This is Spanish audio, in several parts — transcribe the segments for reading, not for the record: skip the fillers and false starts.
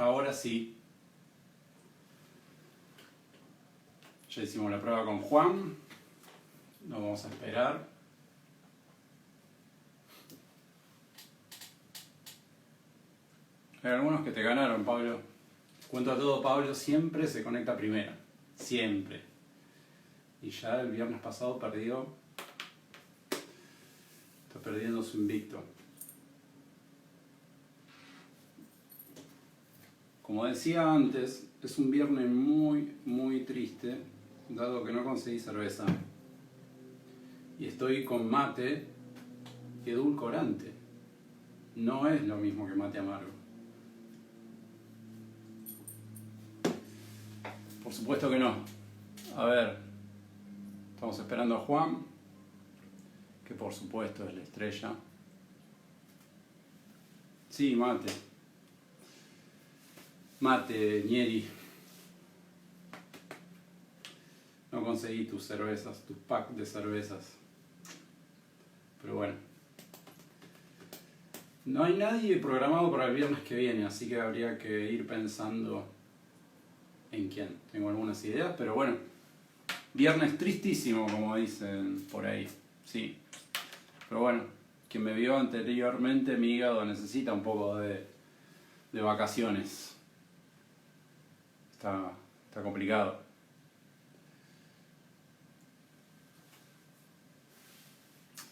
Ahora sí. Ya hicimos la prueba con Juan. Nos vamos a esperar. Hay algunos que te ganaron, Pablo. Cuento a todo, Pablo siempre se conecta primero. Siempre. Y ya el viernes pasado perdió. Está perdiendo su invicto. Como decía antes, es un viernes muy triste, dado que no conseguí cerveza. Y estoy con mate edulcorante. No es lo mismo que mate amargo. Por supuesto que no. A ver, estamos esperando a Juan, que por supuesto es la estrella. Sí, mate. Mate, Nieri. No conseguí tus cervezas, tus packs de cervezas. Pero bueno. No hay nadie programado para el viernes que viene, así que habría que ir pensando en quién. Tengo algunas ideas, pero bueno. Viernes tristísimo, como dicen por ahí. Sí. Pero bueno, quien me vio anteriormente, mi hígado necesita un poco de vacaciones. Está complicado.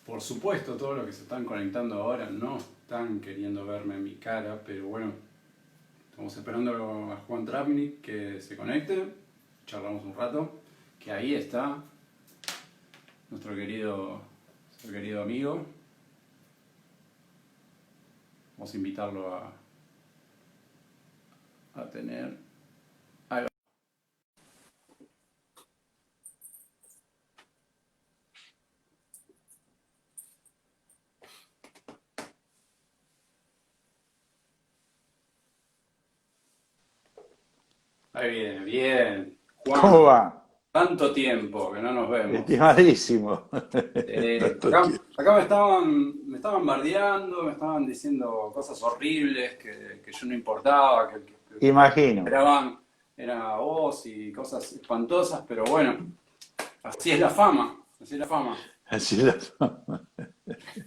Por supuesto, todos los que se están conectando ahora no están queriendo verme en mi cara, pero bueno, estamos esperando a Juan Travnik que se conecte, charlamos un rato, que ahí está nuestro querido amigo. Vamos a invitarlo a tener... Ahí va. Ahí viene, bien. Juan, ¿Cómo va? tanto tiempo que no nos vemos. Estimadísimo. Tanto Acá me estaban bardeando, me estaban diciendo cosas horribles, que yo no importaba, que Imagino. esperaban era vos y cosas espantosas, pero bueno, así es la fama, así es la fama. Así la fama.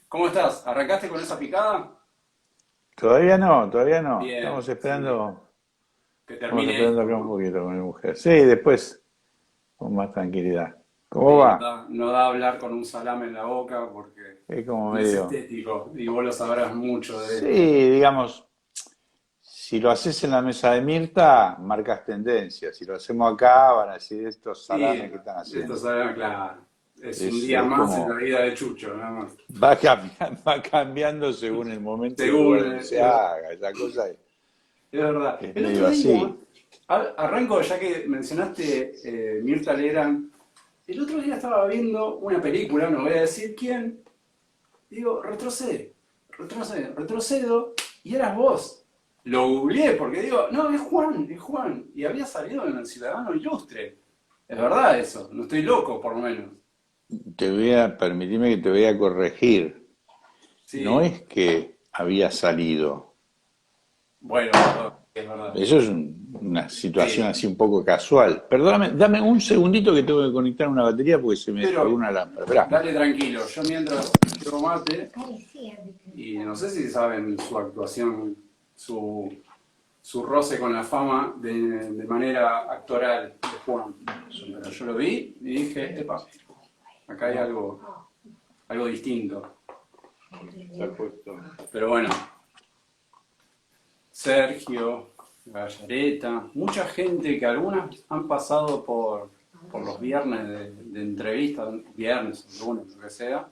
¿Cómo estás? ¿Arrancaste con esa picada? Todavía no, todavía no. Bien, sí, que Estamos termine esperando esto, acá un ¿no? poquito con mi mujer. Sí, después con más tranquilidad. ¿Cómo Sí, va? no da hablar con un salame en la boca porque Es como no es medio. estético y vos lo sabrás mucho de Sí, esto. digamos, si lo haces en la mesa de Mirta, marcas tendencia. Si lo hacemos acá, van a decir estos Sí, salames que están esto haciendo. sabrá, claro, es un día Es más en la como. vida de Chucho, nada más. Va cambiando según el momento y el lugar Según, donde se haga. Esa cosa es verdad. es El medio otro día, así. arranco ya que mencionaste Mirta Legrand, el otro día estaba viendo una película, no voy a decir quién, digo, retrocedo, y eras vos. Lo googleé porque digo, no, es Juan, y había salido en El Ciudadano Ilustre. Es verdad eso, no estoy loco por lo menos. Permitime que te voy a corregir. No Sí, es que había salido. bueno, perdón, es verdad. Eso es una situación Sí, así un poco casual. Perdóname, dame un segundito que tengo que conectar una batería porque se me apagó pero una lámpara. Esperá. dale tranquilo, yo mientras llevo mate, y no sé si saben su actuación, su roce con la fama de manera actoral de Juan. Pero yo lo vi y dije, epa, acá hay algo distinto. Pero bueno, Sergio, Gallareta, mucha gente que algunas han pasado por los viernes de entrevistas, viernes, lunes, lo que sea,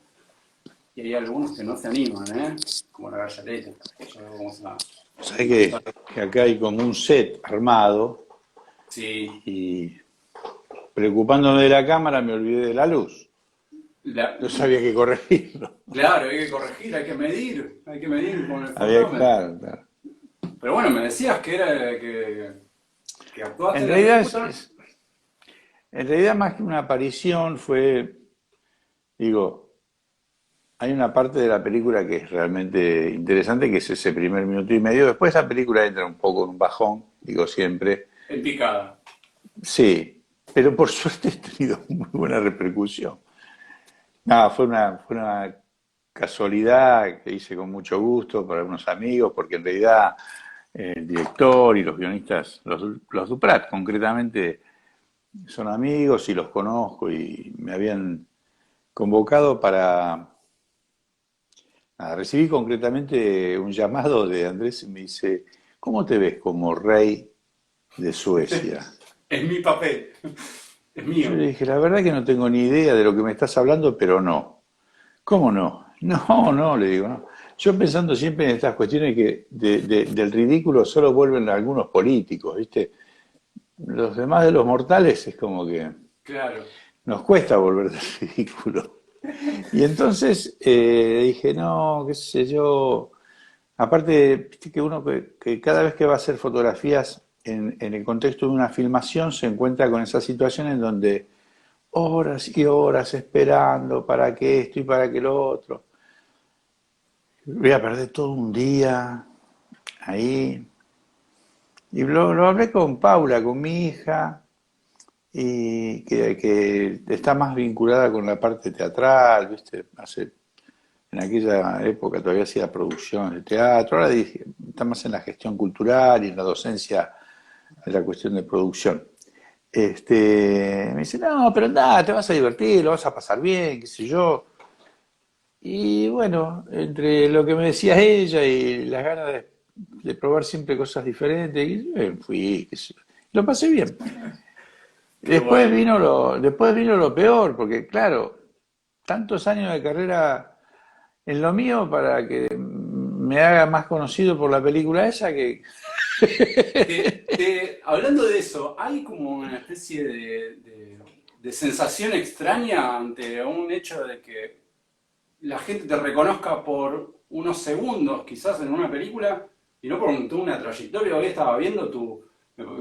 y hay algunos que no se animan, ¿eh? Como la Gallareta. Ya vamos a Sabés empezar. que acá hay como un set armado Sí, y preocupándome de la cámara me olvidé de la luz. la- No sabía que corregirlo. claro, hay que corregir, hay que medir con el fotómetro. Claro, claro. Pero bueno, me decías que era que actuaste En en la realidad, película. en realidad más que una aparición fue, digo, hay una parte de la película que es realmente interesante, que es ese primer minuto y medio. Después la película entra un poco en un bajón, digo siempre. En picada. Sí, pero por suerte he tenido muy buena repercusión. No, fue una casualidad que hice con mucho gusto para unos amigos, porque en realidad el director y los guionistas, los Duprat concretamente, son amigos y los conozco y me habían convocado para... nada, recibí concretamente un llamado de Andrés y me dice, ¿cómo te ves como rey de Suecia? Es mi papel. Es Yo mío. le dije, la verdad que no tengo ni idea de lo que me estás hablando, pero no. ¿Cómo no? No, no, le digo, no. Yo pensando siempre en estas cuestiones que del ridículo solo vuelven algunos políticos, ¿viste? Los demás de los mortales es como que Claro. nos cuesta volver del ridículo. Y entonces dije, no, qué sé yo. Aparte, viste que uno que cada vez que va a hacer fotografías en el contexto de una filmación se encuentra con esa situación en donde horas y horas esperando para que esto y para que lo otro. Voy a perder todo un día ahí. Y lo hablé con Paula, con mi hija, y que está más vinculada con la parte teatral, ¿viste? En aquella época todavía hacía producciones de teatro, ahora está más en la gestión cultural y en la docencia de la cuestión de producción. Me dice, no, pero anda, te vas a divertir, lo vas a pasar bien, qué sé yo. Y bueno, entre lo que me decía ella y las ganas de probar siempre cosas diferentes, y fui, qué sé yo. Lo pasé bien. Qué bueno. Después vino lo peor, porque claro, tantos años de carrera en lo mío para que me haga más conocido por la película esa que... Hablando de eso, hay como una especie de sensación extraña ante un hecho de que la gente te reconozca por unos segundos, quizás en una película, y no por toda una trayectoria. Hoy estaba viendo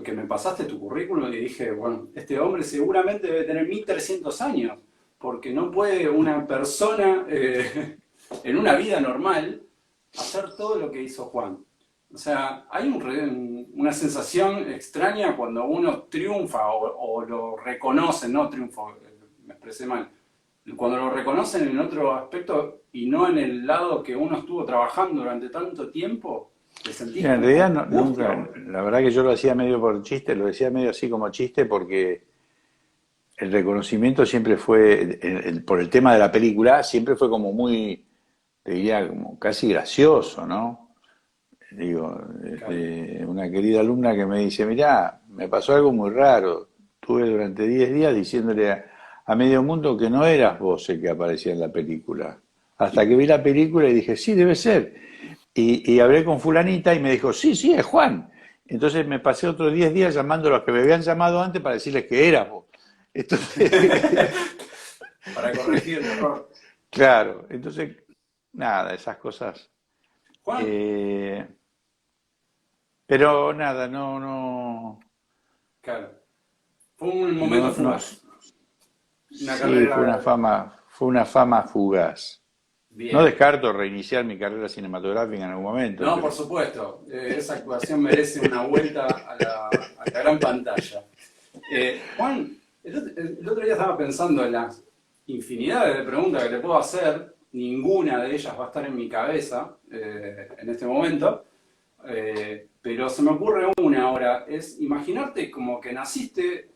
que me pasaste tu currículum y dije, bueno, este hombre seguramente debe tener 1300 años, porque no puede una persona en una vida normal hacer todo lo que hizo Juan. O sea, hay una sensación extraña cuando uno triunfa o lo reconocen, no triunfo, me expresé mal, cuando lo reconocen en otro aspecto y no en el lado que uno estuvo trabajando durante tanto tiempo, te sentís Mira, en como realidad angustia. nunca, la verdad que yo lo hacía medio por chiste, lo decía medio así como chiste porque el reconocimiento siempre fue, por el tema de la película, siempre fue como muy, te diría, como casi gracioso, ¿no? Digo, Claro. una querida alumna que me dice, mirá, me pasó algo muy raro. Tuve durante 10 días diciéndole a medio mundo que no eras vos el que aparecía en la película. Hasta que vi la película y dije, sí, debe ser. Y hablé con fulanita y me dijo, sí, sí, es Juan. Entonces me pasé otros 10 días llamando a los que me habían llamado antes para decirles que eras vos. Entonces, Para corregir el error. claro, entonces, nada, esas cosas. Juan, Eh, pero nada, no, no, claro, fue un momento no, no, fugaz. Una sí, carrera fue una fama fugaz. No bien. descarto reiniciar mi carrera cinematográfica en algún momento, No, por pero supuesto, esa actuación merece una vuelta a la gran pantalla. Juan, el otro día estaba pensando en las infinidades de preguntas que te puedo hacer, ninguna de ellas va a estar en mi cabeza en este momento, pero se me ocurre una ahora, es imaginarte como que naciste,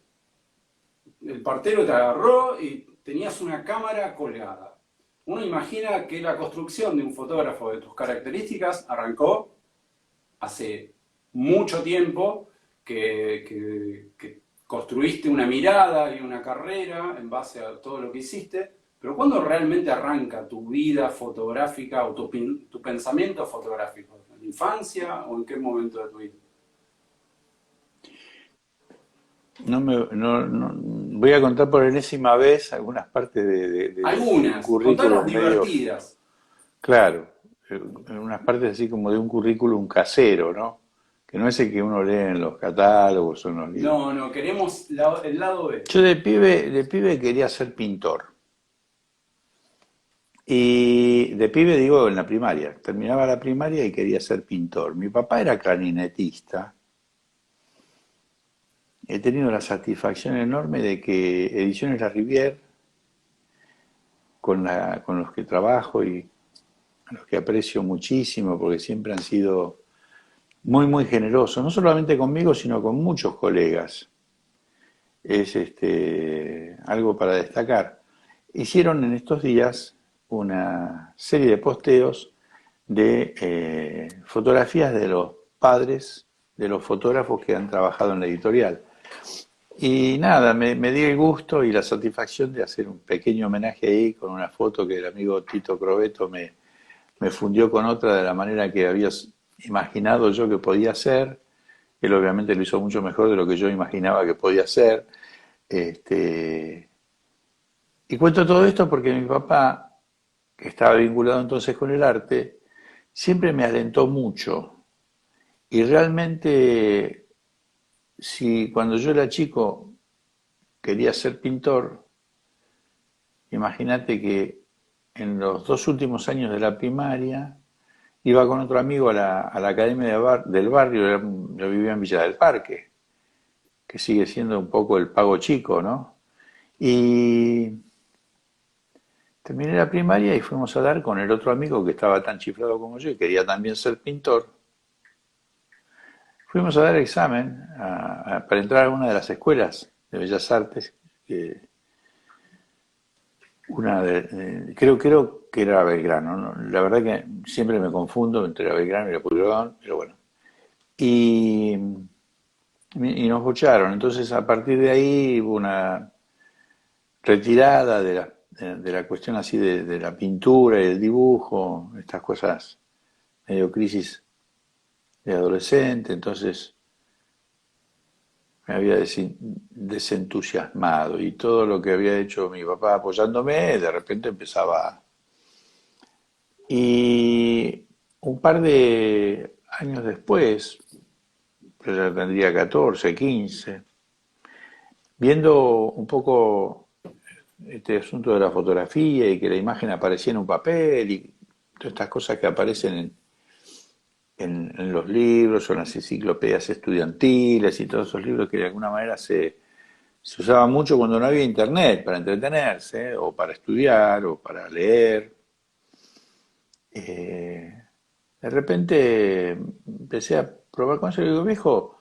el partero te agarró y tenías una cámara colgada. Uno imagina que la construcción de un fotógrafo de tus características arrancó hace mucho tiempo, que construiste una mirada y una carrera en base a todo lo que hiciste, pero ¿cuándo realmente arranca tu vida fotográfica o tu pensamiento fotográfico? ¿En la infancia o en qué momento de tu vida? voy a contar por enésima vez algunas partes de un Algunas, contanos currículum medio, divertidas. claro, unas partes así como de un currículum casero, ¿no? Que no es el que uno lee en los catálogos o en los libros. No, no, queremos el lado B. Yo de pibe quería ser pintor. Y de pibe, digo, en la primaria. Terminaba la primaria y quería ser pintor. Mi papá era clarinetista. He tenido la satisfacción enorme de que Ediciones La Rivière, con los que trabajo y a los que aprecio muchísimo, porque siempre han sido muy, muy generosos, no solamente conmigo, sino con muchos colegas. Es algo para destacar. Hicieron en estos días una serie de posteos de fotografías de los padres de los fotógrafos que han trabajado en la editorial. Y nada, me di el gusto y la satisfacción de hacer un pequeño homenaje ahí con una foto que el amigo Tito Crobeto me fundió con otra de la manera que había imaginado yo que podía ser. Él obviamente lo hizo mucho mejor de lo que yo imaginaba que podía ser. Este, y cuento todo esto porque mi papá, que estaba vinculado entonces con el arte, siempre me alentó mucho. Y realmente, si cuando yo era chico quería ser pintor, imagínate que en los 2 últimos años de la primaria iba con otro amigo a la academia del barrio, yo vivía en Villa del Parque, que sigue siendo un poco el pago chico, ¿no? Y terminé la primaria y fuimos a dar con el otro amigo que estaba tan chiflado como yo y quería también ser pintor. Fuimos a dar examen para entrar a una de las escuelas de Bellas Artes, que creo que era Belgrano, ¿no? La verdad que siempre me confundo entre la Belgrano y la Pueyrredón, pero bueno. Y, y nos bocharon, entonces a partir de ahí hubo una retirada de la cuestión así de la pintura y el dibujo, estas cosas medio crisis de adolescente, entonces me había desentusiasmado y todo lo que había hecho mi papá apoyándome, de repente empezaba. Y un par de años después, yo ya tendría 14, 15, viendo un poco este asunto de la fotografía y que la imagen aparecía en un papel y todas estas cosas que aparecen en los libros o en las enciclopedias estudiantiles y todos esos libros que de alguna manera se usaban mucho cuando no había internet para entretenerse o para estudiar o para leer. Eh, de repente empecé a probar con eso y digo, viejo,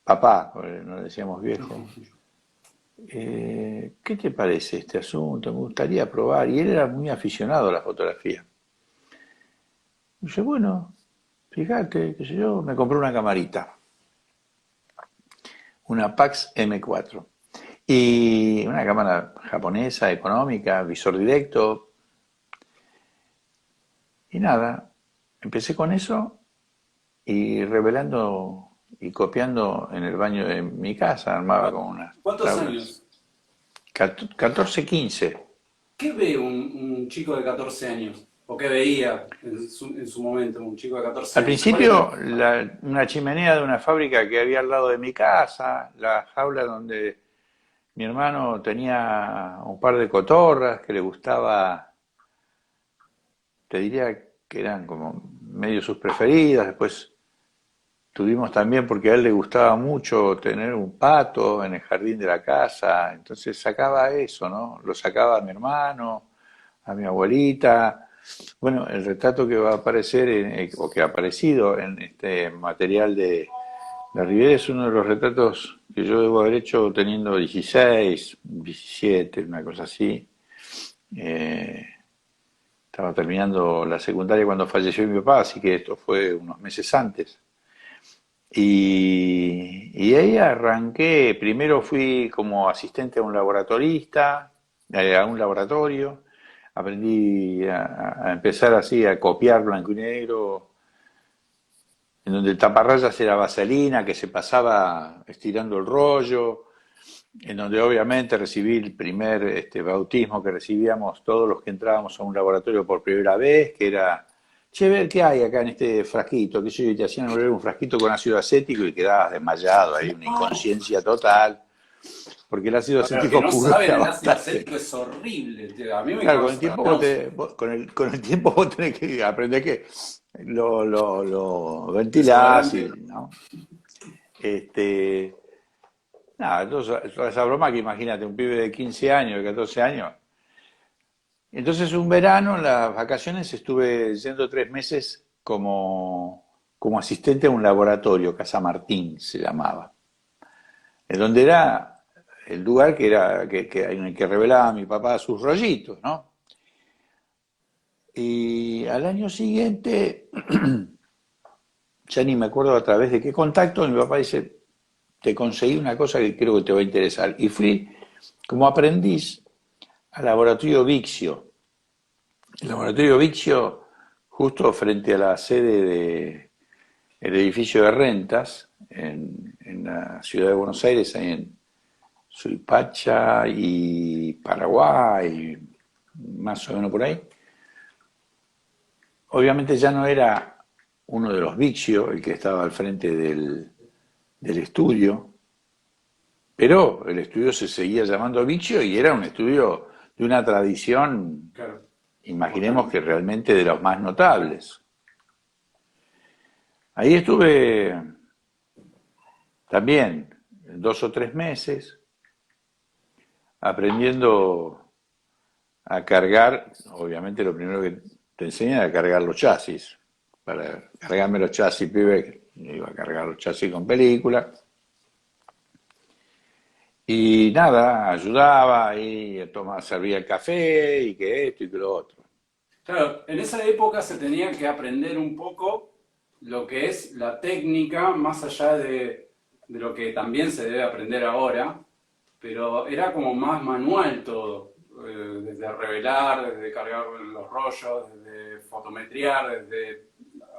papá, porque no le decíamos viejo, ¿qué te parece este asunto? Me gustaría probar. Y él era muy aficionado a la fotografía. Y yo, bueno, fíjate, qué sé yo, me compré una camarita, una Pax M4. Y una cámara japonesa, económica, visor directo. Y nada, empecé con eso y revelando y copiando en el baño de mi casa, armaba con unas ¿Cuántos tablas. años? 14, 15. ¿Qué ve un chico de 14 años? ¿O qué veía en su momento un chico de 14 Al años? ¿Cuál era? principio, una chimenea de una fábrica que había al lado de mi casa, la jaula donde mi hermano tenía un par de cotorras que le gustaba, te diría que eran como medio sus preferidas. Después tuvimos también, porque a él le gustaba mucho tener un pato en el jardín de la casa, entonces sacaba eso, ¿no? Lo sacaba a mi hermano, a mi abuelita. Bueno, el retrato que va a aparecer, o que ha aparecido en este material de la Ribera es uno de los retratos que yo debo haber hecho teniendo 16, 17, una cosa así. Eh, Estaba terminando la secundaria cuando falleció mi papá, así que esto fue unos meses antes. Y ahí arranqué, primero fui como asistente a un laboratorista, a un laboratorio, aprendí a empezar así a copiar blanco y negro, en donde el taparrayas era vaselina, que se pasaba estirando el rollo, en donde obviamente recibí el primer bautismo que recibíamos todos los que entrábamos a un laboratorio por primera vez, que era, che, ver qué hay acá en este frasquito, que te hacían volver un frasquito con ácido acético y quedabas desmayado, ahí una inconsciencia total. porque el ácido Para los que acético no saben, purga el ácido bastante. acético es horrible, tío. A mí me Claro, con el causa tiempo náusea. con el tiempo vos tenés que aprender que lo ventilás y, Desodorante. ¿no? Este, nada, entonces, toda esa broma que imagínate, un pibe de 15 años, de 14 años. Entonces un verano, en las vacaciones, estuve yendo 3 meses como asistente a un laboratorio, Casa Martín se llamaba, en donde era el lugar en el que revelaba mi papá sus rollitos, ¿no? Y al año siguiente, ya ni me acuerdo a través de qué contacto, mi papá dice, te conseguí una cosa que creo que te va a interesar. Y fui como aprendiz al laboratorio Vixio. El laboratorio Vixio, justo frente a la sede del edificio de rentas, en la ciudad de Buenos Aires, ahí en Suipacha y Paraguay, más o menos por ahí. Obviamente ya no era uno de los Vixio el que estaba al frente del estudio, pero el estudio se seguía llamando Vixio y era un estudio de una tradición, Claro, imaginemos que importante. realmente de los más notables. Ahí estuve también 2 o 3 meses aprendiendo a cargar, obviamente lo primero que te enseñan es a cargar los chasis. Para cargarme los chasis, pibe, iba a cargar los chasis con película. Y nada, ayudaba y tomaba, servía el café y que esto y que lo otro. Claro, en esa época se tenía que aprender un poco lo que es la técnica, más allá de lo que también se debe aprender ahora, pero era como más manual todo, desde revelar, desde cargar los rollos, desde fotometriar, desde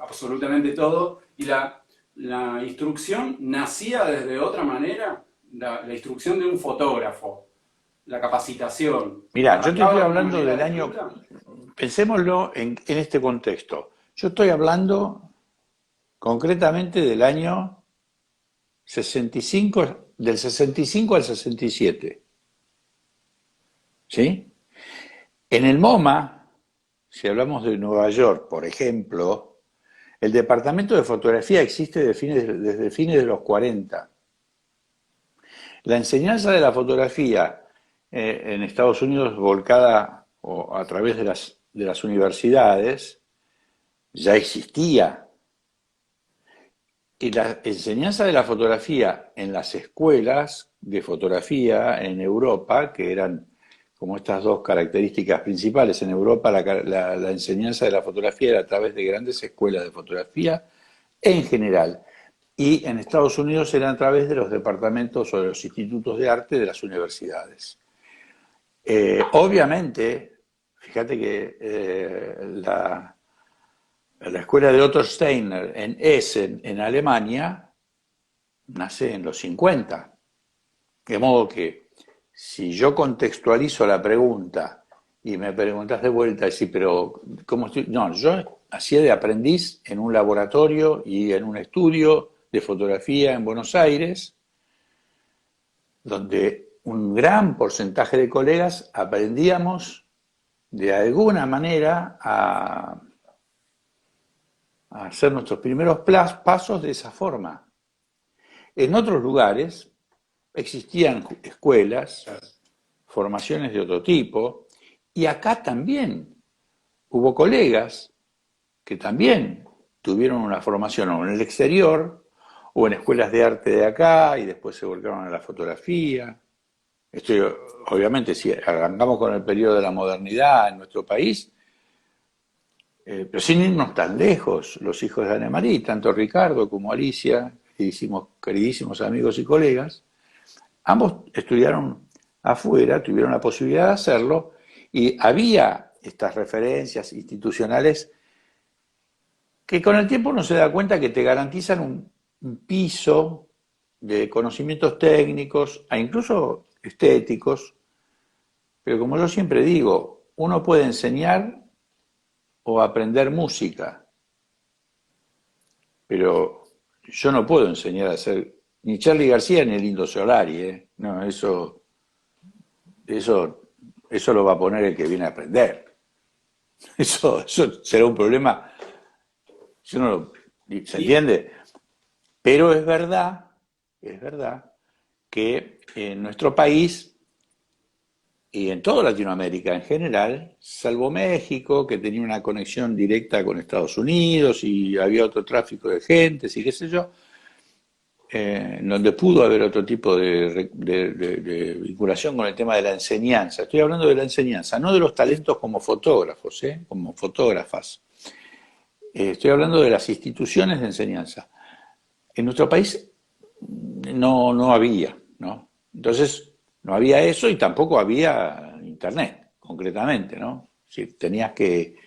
absolutamente todo, y la instrucción nacía desde otra manera, la instrucción de un fotógrafo, la capacitación, Mirá, yo te estoy arrancaba de una hablando manera del año, distinta. pensémoslo en este contexto. Yo estoy hablando concretamente del año 65, del 65 al 67, ¿sí? En el MoMA, si hablamos de Nueva York, por ejemplo, el departamento de fotografía existe desde fines de los 40. La enseñanza de la fotografía en Estados Unidos volcada o a través de las universidades ya existía. Y la enseñanza de la fotografía en las escuelas de fotografía en Europa, que eran como estas dos características principales, en Europa la enseñanza de la fotografía era a través de grandes escuelas de fotografía en general, y en Estados Unidos eran a través de los departamentos o de los institutos de arte de las universidades. Obviamente, fíjate que la escuela de Otto Steiner en Essen, en Alemania, nace en los 50. De modo que si yo contextualizo la pregunta y me preguntas de vuelta, sí, pero ¿cómo estoy? No, yo hacía de aprendiz en un laboratorio y en un estudio de fotografía en Buenos Aires, donde un gran porcentaje de colegas aprendíamos de alguna manera a hacer nuestros primeros pasos de esa forma. En otros lugares existían escuelas, formaciones de otro tipo, y acá también hubo colegas que también tuvieron una formación o en el exterior o en escuelas de arte de acá y después se volcaron a la fotografía. Esto, obviamente, si arrancamos con el periodo de la modernidad en nuestro país, pero sin irnos tan lejos, los hijos de Ana María, tanto Ricardo como Alicia, queridísimos amigos y colegas, ambos estudiaron afuera, tuvieron la posibilidad de hacerlo, y había estas referencias institucionales que con el tiempo uno se da cuenta que te garantizan un piso de conocimientos técnicos e incluso estéticos, pero como yo siempre digo, uno puede enseñar o aprender música, pero yo no puedo enseñar a hacer Ni Charly García ni el Indio Solari, ¿eh? No, eso lo va a poner el que viene a aprender. Eso será un problema, yo no lo- ¿se Y, entiende? Pero es verdad que en nuestro país y en toda Latinoamérica en general, salvo México, que tenía una conexión directa con Estados Unidos y había otro tráfico de gentes y qué sé yo, donde pudo haber otro tipo de vinculación con el tema de la enseñanza. Estoy hablando de la enseñanza, no de los talentos como fotógrafos, como fotógrafas. Estoy hablando de las instituciones de enseñanza. En nuestro país no había, ¿no? Entonces, no había eso y tampoco había internet, concretamente, ¿no? Si tenías que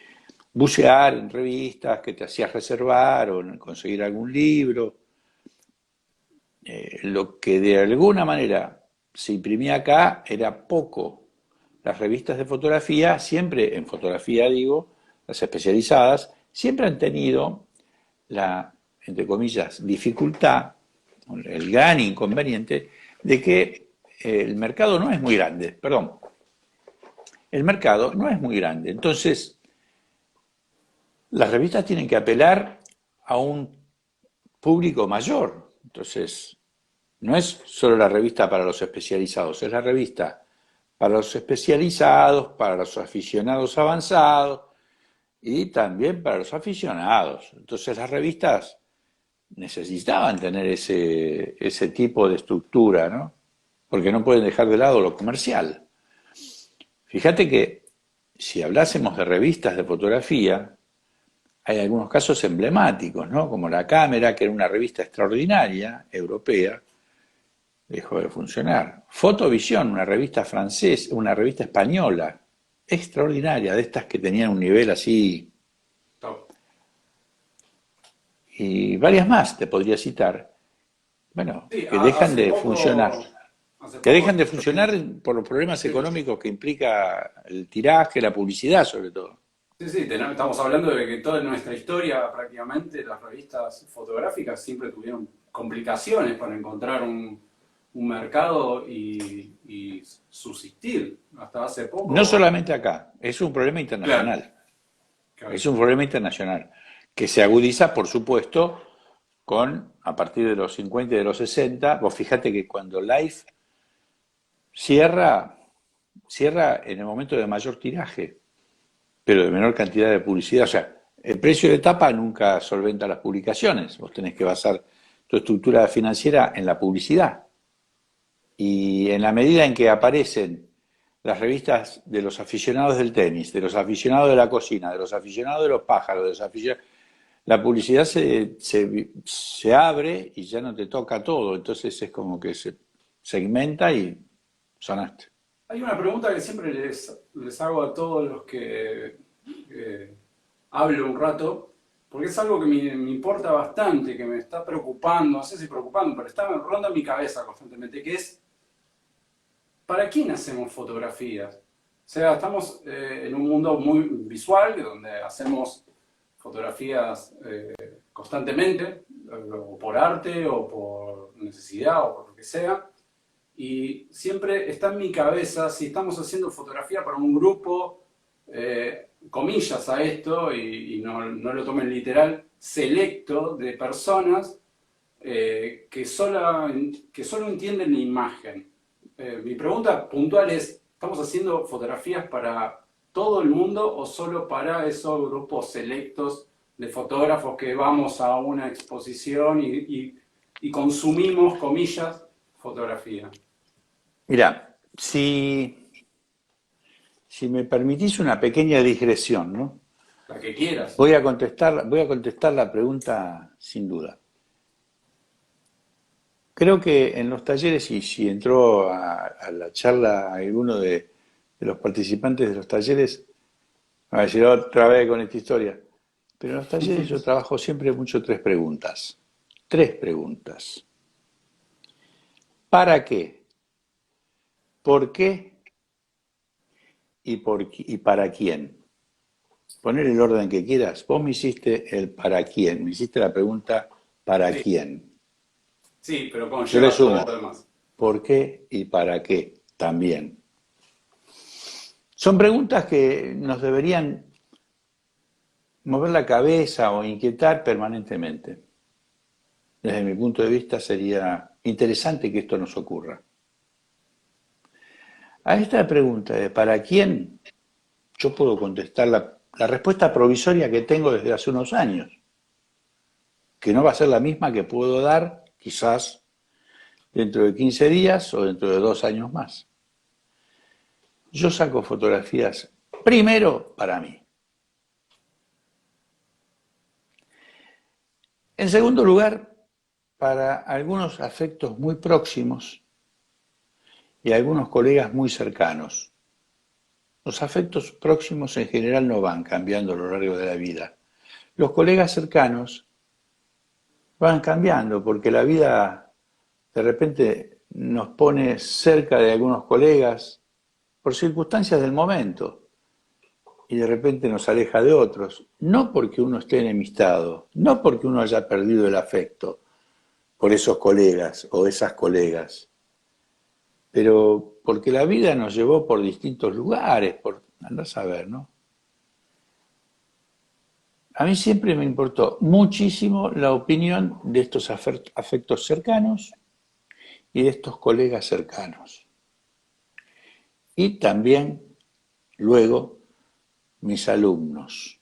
bucear en revistas que te hacías reservar o conseguir algún libro. Lo que de alguna manera se imprimía acá era poco. Las revistas de fotografía, siempre en fotografía digo, las especializadas, siempre han tenido la, entre comillas, dificultad, el gran inconveniente de que el mercado no es muy grande, perdón, el mercado no es muy grande. Entonces, las revistas tienen que apelar a un público mayor. Entonces, no es solo la revista para los especializados, es la revista para los especializados, para los aficionados avanzados y también para los aficionados. Entonces las revistas necesitaban tener ese tipo de estructura, ¿no? Porque no pueden dejar de lado lo comercial. Fíjate que si hablásemos de revistas de fotografía, hay algunos casos emblemáticos, ¿no? Como La Cámara, que era una revista extraordinaria, europea, dejó de funcionar. Fotovisión, una revista francesa, una revista española, extraordinaria, de estas que tenían un nivel así, top. y varias más te podría citar, bueno, Sí, que dejan hace de funcionar. poco, hace Que poco dejan de funcionar por los problemas sí, económicos que implica el tiraje, la publicidad sobre todo. sí, sí, estamos hablando de que toda nuestra historia, prácticamente, las revistas fotográficas siempre tuvieron complicaciones para encontrar un mercado y subsistir. Hasta hace No poco, solamente acá, es un problema claro, internacional. claro. Es un problema internacional que se agudiza, por supuesto, a partir de los 50 y de los 60. Vos fíjate que cuando Life cierra, cierra en el momento de mayor tiraje, pero de menor cantidad de publicidad. O sea, el precio de tapa nunca solventa las publicaciones. Vos tenés que basar tu estructura financiera en la publicidad. Y en la medida en que aparecen las revistas de los aficionados del tenis, de los aficionados de la cocina, de los aficionados de los pájaros, de los aficionados, la publicidad se abre y ya no te toca todo. Entonces es como que se segmenta y sonaste. Hay una pregunta que siempre les hago a todos los que hablo un rato, porque es algo que me importa bastante, que me está preocupando, no sé si preocupando, pero está ronda en mi cabeza constantemente, que es, ¿para quién hacemos fotografías? O sea, estamos en un mundo muy visual, donde hacemos fotografías constantemente, o por arte, o por necesidad, o por lo que sea. Y siempre está en mi cabeza si estamos haciendo fotografía para un grupo, comillas a esto, y no lo tomen literal, selecto de personas que solo entienden la imagen. Mi pregunta puntual es, ¿estamos haciendo fotografías para todo el mundo o solo para esos grupos selectos de fotógrafos que vamos a una exposición y consumimos, comillas, fotografía? Mira, si me permitís una pequeña digresión, ¿no? La que quieras. Voy a contestar la pregunta sin duda. Creo que en los talleres, y si entró a la charla alguno de los participantes de los talleres, me va a decir otra vez con esta historia. Pero en los talleres yo trabajo siempre mucho tres preguntas. Tres preguntas. ¿Para qué? ¿Por qué? ¿Y para quién? Poner el orden que quieras. Vos me hiciste el para quién, me hiciste la pregunta ¿para Sí, quién? Sí, pero Yo le conlleva todo lo sumo demás. por qué y para qué también. Son preguntas que nos deberían mover la cabeza o inquietar permanentemente. Desde mi punto de vista sería interesante que esto nos ocurra. A esta pregunta de ¿para quién? Yo puedo contestar la respuesta provisoria que tengo desde hace unos años, que no va a ser la misma que puedo dar quizás dentro de 15 días o dentro de 2 años más. Yo saco fotografías primero para mí. En segundo lugar, para algunos afectos muy próximos y algunos colegas muy cercanos. Los afectos próximos en general no van cambiando a lo largo de la vida. Los colegas cercanos van cambiando porque la vida de repente nos pone cerca de algunos colegas por circunstancias del momento y de repente nos aleja de otros. No porque uno esté enemistado, no porque uno haya perdido el afecto por esos colegas o esas colegas, pero porque la vida nos llevó por distintos lugares, andás a ver, ¿no? A mí siempre me importó muchísimo la opinión de estos afectos cercanos y de estos colegas cercanos. Y también, luego, mis alumnos.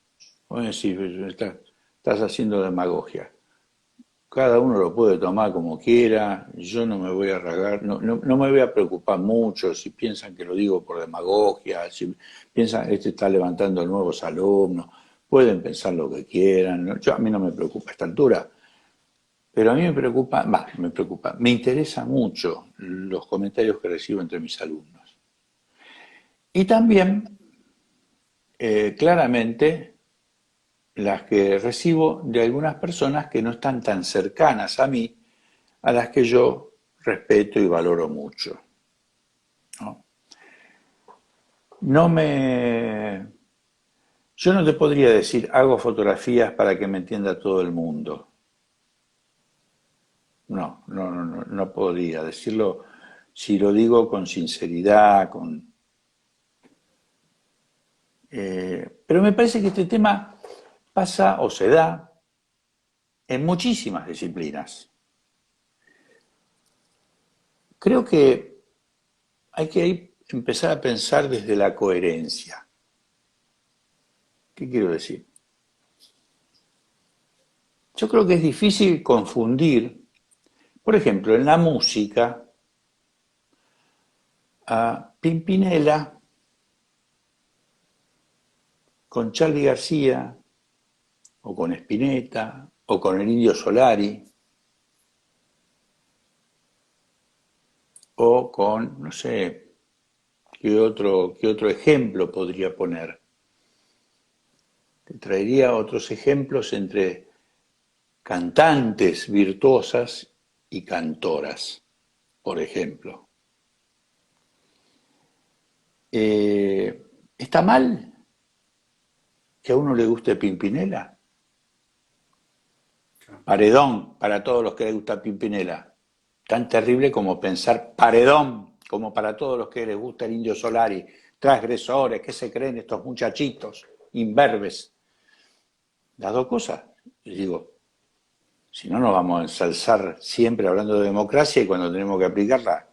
Voy a decir, estás haciendo demagogia. Cada uno lo puede tomar como quiera, yo no me voy a rasgar, no me voy a preocupar mucho si piensan que lo digo por demagogia, si piensan este está levantando nuevos alumnos, pueden pensar lo que quieran, ¿no? A mí no me preocupa a esta altura, pero a mí me interesa mucho los comentarios que recibo entre mis alumnos. Y también, claramente, las que recibo de algunas personas que no están tan cercanas a mí, a las que yo respeto y valoro mucho. ¿No? No me, yo no te podría decir hago fotografías para que me entienda todo el mundo. No podría decirlo si lo digo con sinceridad, pero me parece que este tema pasa o se da en muchísimas disciplinas. Creo que hay que empezar a pensar desde la coherencia. ¿Qué quiero decir? Yo creo que es difícil confundir, por ejemplo, en la música, a Pimpinela con Charly García, o con Spinetta, o con el Indio Solari, o con, no sé, qué otro ejemplo podría poner. Te traería otros ejemplos entre cantantes virtuosas y cantoras, por ejemplo. ¿Está mal que a uno le guste Pimpinela? Paredón para todos los que les gusta Pimpinela. Tan terrible como pensar paredón, como para todos los que les gusta el Indio Solari. Transgresores, ¿qué se creen estos muchachitos? Imberbes. Las dos cosas. Les digo, si no nos vamos a ensalzar siempre hablando de democracia y cuando tenemos que aplicarla.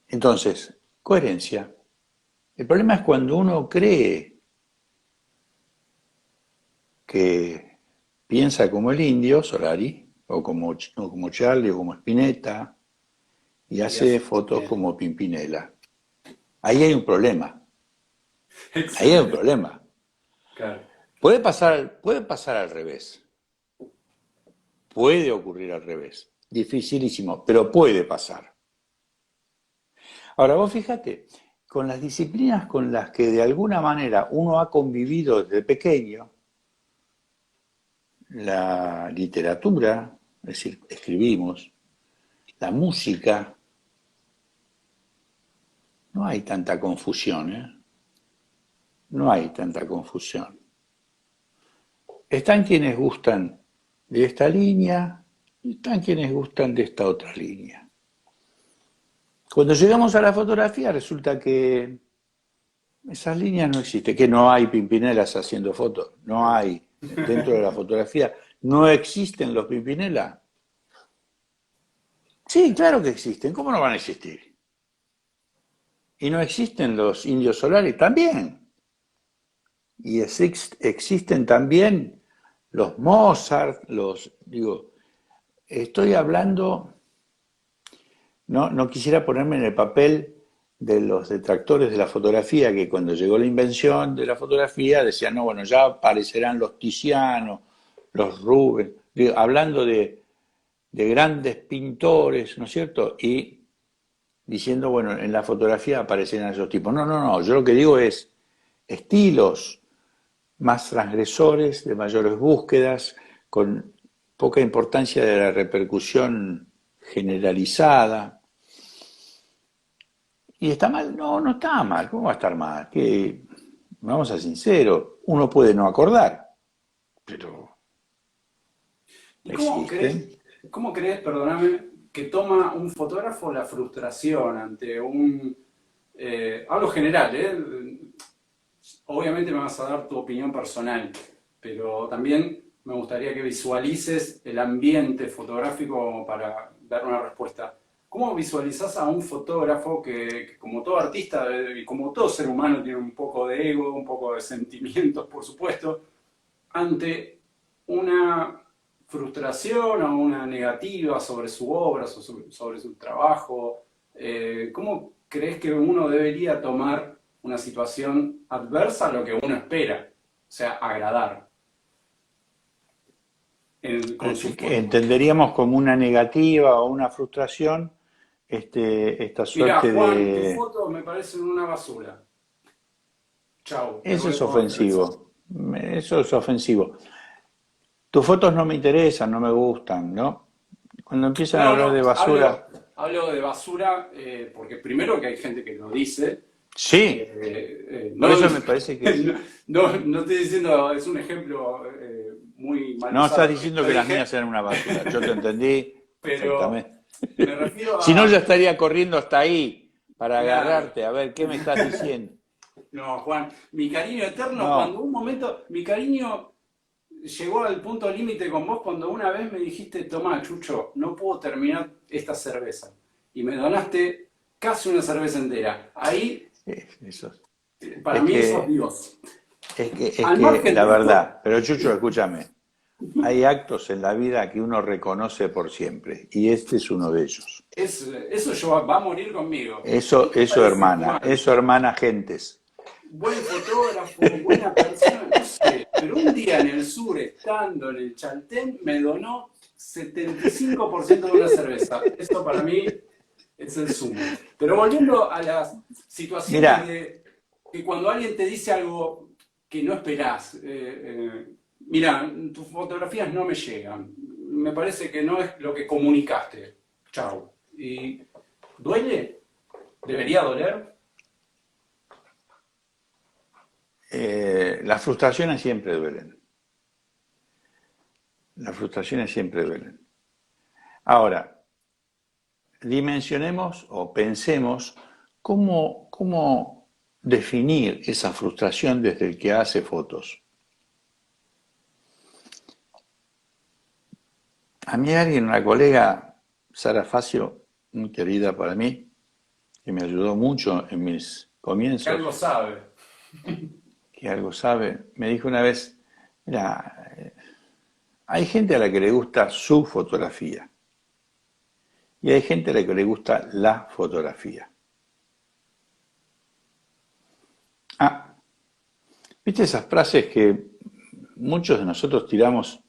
Entonces, coherencia. El problema es cuando uno cree que piensa como el Indio Solari, o como Charlie, o como Spinetta, y Y hace hace fotos bien. como Pimpinela. Ahí hay un problema. Ahí hay un Excelente. problema. Claro. Puede pasar al revés. Puede ocurrir al revés. Dificilísimo, pero puede pasar. Ahora vos fíjate, con las disciplinas con las que de alguna manera uno ha convivido desde pequeño, la literatura, es decir, escribimos, la música, no hay tanta confusión, ¿eh? No hay tanta confusión. Están quienes gustan de esta línea y están quienes gustan de esta otra línea. Cuando llegamos a la fotografía resulta que esas líneas no existen, que no hay Pimpinelas haciendo fotos, no hay dentro de la fotografía, no existen los Pimpinela. Sí, claro que existen, ¿cómo no van a existir? Y no existen los indios solares también. Y existen también los Mozart, estoy hablando, no quisiera ponerme en el papel de los detractores de la fotografía, que cuando llegó la invención de la fotografía decían, no, bueno, ya aparecerán los Tiziano, los Rubens, hablando de grandes pintores, ¿no es cierto? Y diciendo, bueno, en la fotografía aparecerán esos tipos. No, yo lo que digo es estilos más transgresores, de mayores búsquedas, con poca importancia de la repercusión generalizada. ¿Y está mal? No está mal. ¿Cómo va a estar mal? Que, vamos a ser sinceros, uno puede no acordar, pero ¿Y existen. cómo crees, perdóname, que toma un fotógrafo la frustración ante un... hablo general, ¿eh? Obviamente me vas a dar tu opinión personal, pero también me gustaría que visualices el ambiente fotográfico para dar una respuesta. ¿Cómo visualizás a un fotógrafo que como todo artista y como todo ser humano tiene un poco de ego, un poco de sentimientos, por supuesto, ante una frustración o una negativa sobre su obra, sobre su trabajo? ¿Cómo crees que uno debería tomar una situación adversa a lo que uno espera? O sea, agradar con su foto. Entenderíamos como una negativa o una frustración esta Mirá, suerte Juan, tu de... foto me parece una basura. Chau, me Eso voy es con otra. ofensivo, eso es ofensivo. Tus fotos no me interesan, no me gustan, ¿no? Cuando empiezan a No, hablar no, de basura, hablo de basura porque primero que hay gente que lo dice. sí, por No, eso me parece que es... no estoy diciendo, es un ejemplo muy mal No estás usado lo que diciendo yo que las dije, mías eran una basura, yo te entendí pero perfectamente. me refiero Si no, yo a, estaría corriendo hasta ahí para claro, agarrarte, a ver, ¿qué me estás diciendo? no, Juan, mi cariño eterno, cuando No, un momento, mi cariño llegó al punto límite con vos cuando una vez me dijiste, tomá, Chucho, no puedo terminar esta cerveza. Y me donaste casi una cerveza entera. Ahí, eso. para Es mí, sos que, Dios. es Al que margen la de esto, verdad, pero Chucho, escúchame, hay actos en la vida que uno reconoce por siempre, y este es uno de ellos. eso yo, va a morir conmigo. ¿Qué te parece, Juan? Eso hermana gentes. Buen fotógrafo, buena persona, no sé, pero un día en el sur, estando en el Chaltén, me donó 75% de una cerveza. Eso para mí es el sumo. Pero volviendo a las situaciones Mira, de que cuando alguien te dice algo que no esperás, mira, tus fotografías no me llegan, me parece que no es lo que comunicaste. Chau. ¿Y duele? ¿Debería doler? las frustraciones siempre duelen. Las frustraciones siempre duelen. Ahora, dimensionemos o pensemos cómo definir esa frustración desde el que hace fotos. A mí alguien, una colega, Sara Facio, muy querida para mí, que me ayudó mucho en mis Que algo comienzos, sabe. que algo sabe, me dijo una vez, mira, hay gente a la que le gusta su fotografía y hay gente a la que le gusta la fotografía. Ah, ¿viste esas frases que muchos de nosotros tiramos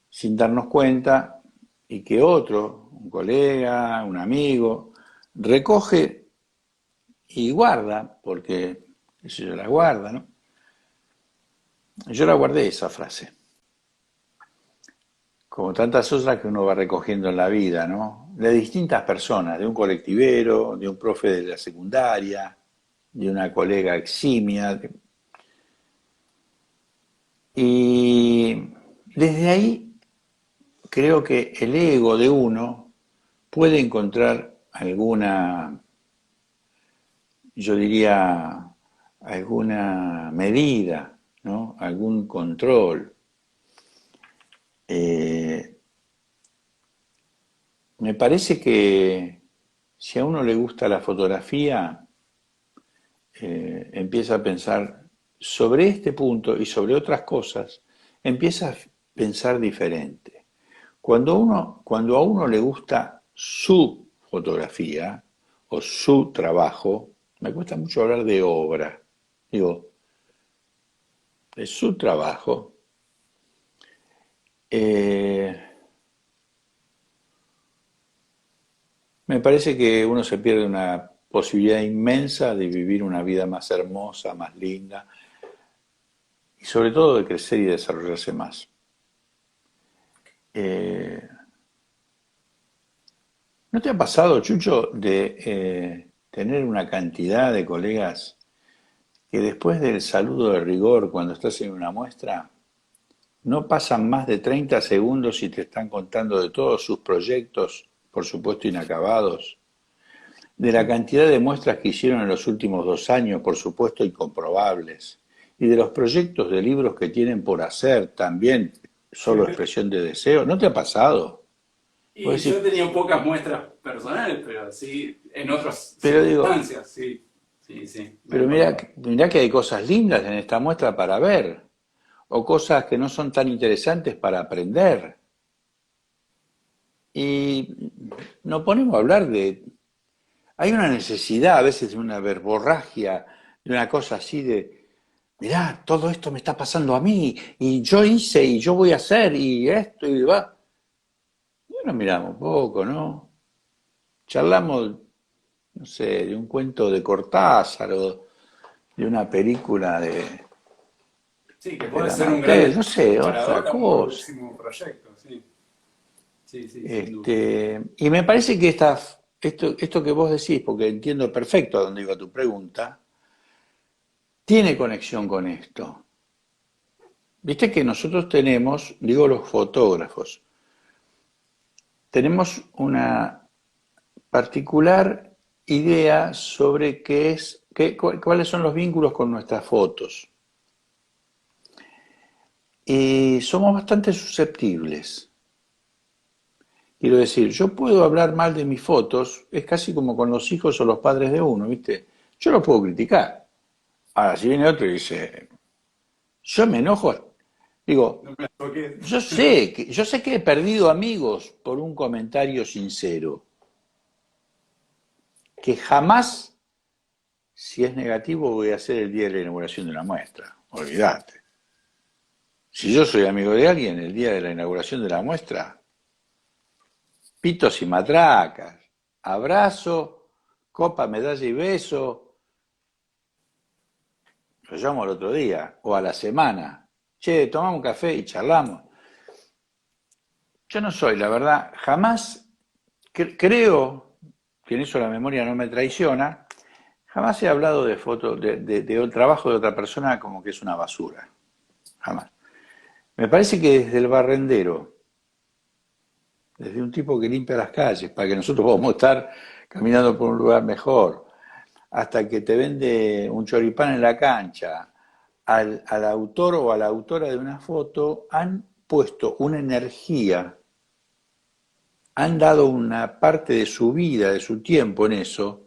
sin darnos cuenta y que otro, un colega, un amigo, recoge y guarda, porque eso yo la guarda, ¿no? Yo la guardé esa frase, como tantas otras que uno va recogiendo en la vida, ¿no? De distintas personas, de un colectivero, de un profe de la secundaria, de una colega eximia. Y desde ahí creo que el ego de uno puede encontrar alguna, yo diría, alguna medida, ¿no? Algún control. Eh, Me parece que si a uno le gusta la fotografía, empieza a pensar sobre este punto y sobre otras cosas, empieza a pensar diferente. Cuando a uno le gusta su fotografía o su trabajo, me cuesta mucho hablar de obra, digo, de su trabajo, eh, me parece que uno se pierde una posibilidad inmensa de vivir una vida más hermosa, más linda y sobre todo de crecer y desarrollarse más. Eh, ¿No te ha pasado, Chucho, de tener una cantidad de colegas que después del saludo de rigor cuando estás en una muestra, no pasan más de 30 segundos y te están contando de todos sus proyectos, por supuesto inacabados, de la cantidad de muestras que hicieron en los últimos 2 años, por supuesto incomprobables, y de los proyectos de libros que tienen por hacer, también solo expresión de deseo? ¿No te ha pasado? Y Vos yo he decís, tenido pocas muestras personales, pero sí, en otras pero digo, circunstancias, sí. Sí, sí, me pero ha mira, pasado. mira que hay cosas lindas en esta muestra para ver, o cosas que no son tan interesantes para aprender. Y nos ponemos a hablar de... Hay una necesidad a veces de una verborragia, de una cosa así de, mirá, todo esto me está pasando a mí, y yo hice, y yo voy a hacer, y esto, y va. Y nos miramos un poco, ¿no? Charlamos, no sé, de un cuento de Cortázar o de una película Sí, que de puede la ser un gran Martel, no sé, otra disparador a un cosa. próximo proyecto, sí. Sí, sí, sin duda. Y me parece que esto que vos decís, porque entiendo perfecto a dónde iba tu pregunta, tiene conexión con esto. Viste que nosotros tenemos, digo los fotógrafos, tenemos una particular idea sobre cuáles son los vínculos con nuestras fotos. Y somos bastante susceptibles. Quiero decir, yo puedo hablar mal de mis fotos, es casi como con los hijos o los padres de uno, ¿viste? Yo lo puedo criticar. Ahora, si viene otro y dice, yo me enojo, digo, No me toques. yo sé que he perdido amigos por un comentario sincero, que jamás, si es negativo, voy a hacer el día de la inauguración de una muestra. Olvídate. Si yo soy amigo de alguien el día de la inauguración de la muestra, pitos y matracas, abrazo, copa, medalla y beso, lo llamo al otro día o a la semana. Che, tomamos un café y charlamos. Yo no soy, la verdad, jamás creo que en eso la memoria no me traiciona. Jamás he hablado de foto, de un trabajo de otra persona como que es una basura. Jamás. Me parece que desde el barrendero, desde un tipo que limpia las calles para que nosotros podamos estar caminando por un lugar mejor, hasta que te vende un choripán en la cancha, al autor o a la autora de una foto, han puesto una energía, han dado una parte de su vida, de su tiempo en eso,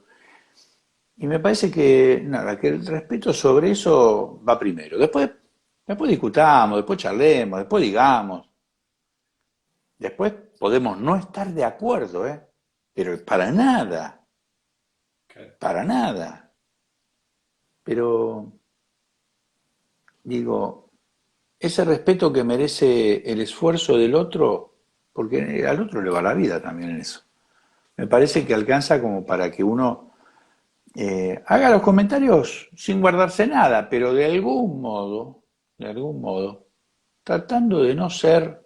y me parece que, nada, que el respeto sobre eso va primero. Después discutamos, después charlemos, después digamos, después podemos no estar de acuerdo, ¿eh? Pero Claro. para nada. Pero, digo, ese respeto que merece el esfuerzo del otro, porque al otro le va la vida también en eso. Me parece que alcanza como para que uno haga los comentarios sin guardarse nada, pero de algún modo, tratando de no ser,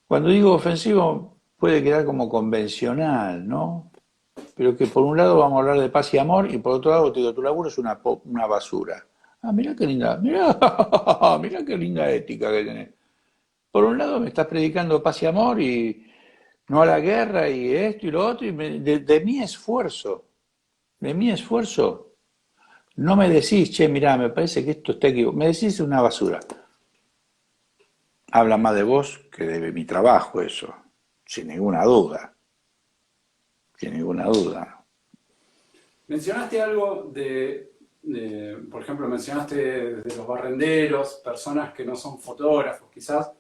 cuando digo ofensivo, puede quedar como convencional, ¿no? Pero que por un lado vamos a hablar de paz y amor y por otro lado te digo, tu laburo es una basura. Ah, mirá qué linda, mirá, mirá qué linda ética que tenés. por un lado me estás predicando paz y amor y no a la guerra y esto y lo otro, y de mi esfuerzo, no me decís, che, mirá, me parece que esto está equivocado, me decís una basura. Habla más de vos que de mi trabajo eso, sin ninguna duda, sin ninguna duda. Mencionaste algo por ejemplo, mencionaste de los barrenderos, personas que no son fotógrafos, quizás,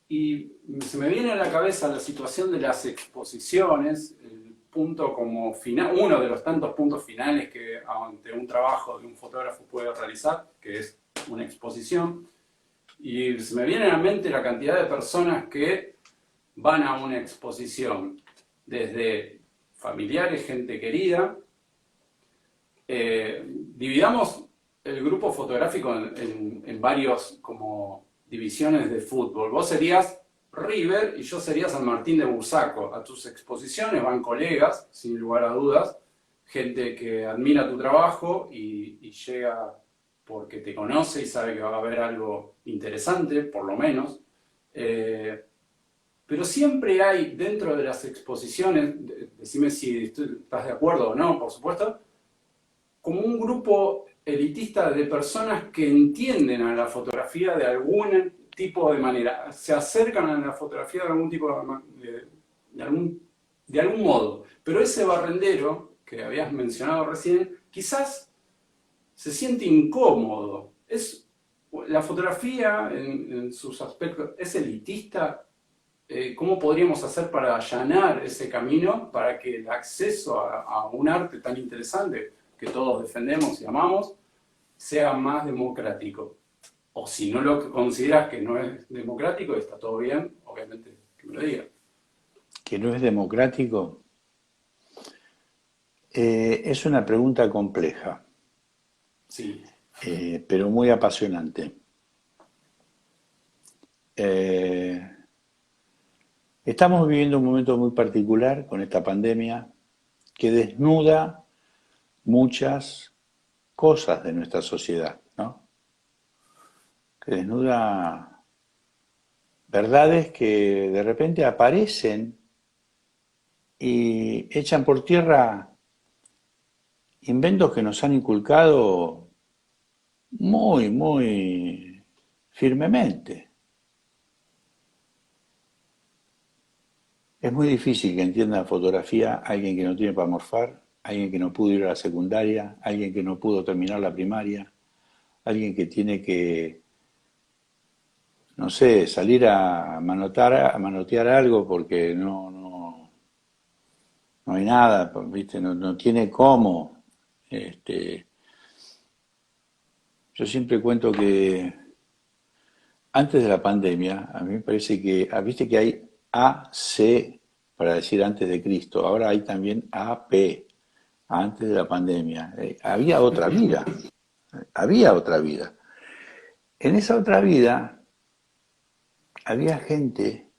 y se me viene a la cabeza la situación de las exposiciones, el punto como final, uno de los tantos puntos finales que ante un trabajo de un fotógrafo puede realizar, que es una exposición, y se me viene a la mente la cantidad de personas que van a una exposición, desde familiares, gente querida. Dividamos el grupo fotográfico en varios como divisiones de fútbol. Vos serías River y yo sería San Martín de Bursaco. A tus exposiciones van colegas, sin lugar a dudas, gente que admira tu trabajo y llega porque te conoce y sabe que va a haber algo interesante, por lo menos. Pero siempre hay dentro de las exposiciones, decime si estás de acuerdo o no, por supuesto, como un grupo elitista de personas que entienden a la fotografía de algún tipo de manera, se acercan a la fotografía de algún tipo de algún modo. Pero ese barrendero que habías mencionado recién, quizás se siente incómodo. La fotografía en sus aspectos es elitista. ¿Cómo podríamos hacer para allanar ese camino para que el acceso a un arte tan interesante que todos defendemos y amamos sea más democrático? O si no lo consideras que no es democrático, está todo bien, obviamente que me lo digas. ¿Que no es democrático? Es una pregunta compleja, Sí. pero muy apasionante. Estamos viviendo un momento muy particular con esta pandemia que desnuda muchas cosas de nuestra sociedad, ¿no? Que desnuda verdades que de repente aparecen y echan por tierra inventos que nos han inculcado muy, muy firmemente. Es muy difícil que entienda fotografía alguien que no tiene para morfar, alguien que no pudo ir a la secundaria, alguien que no pudo terminar la primaria, alguien que tiene que, no sé, salir a manotear algo porque no hay nada, ¿viste? No tiene cómo. Yo siempre cuento que antes de la pandemia, a mí me parece que, viste que hay AC para decir antes de Cristo, ahora hay también AP, antes de la pandemia. Había otra vida, había otra vida. En esa otra vida había gente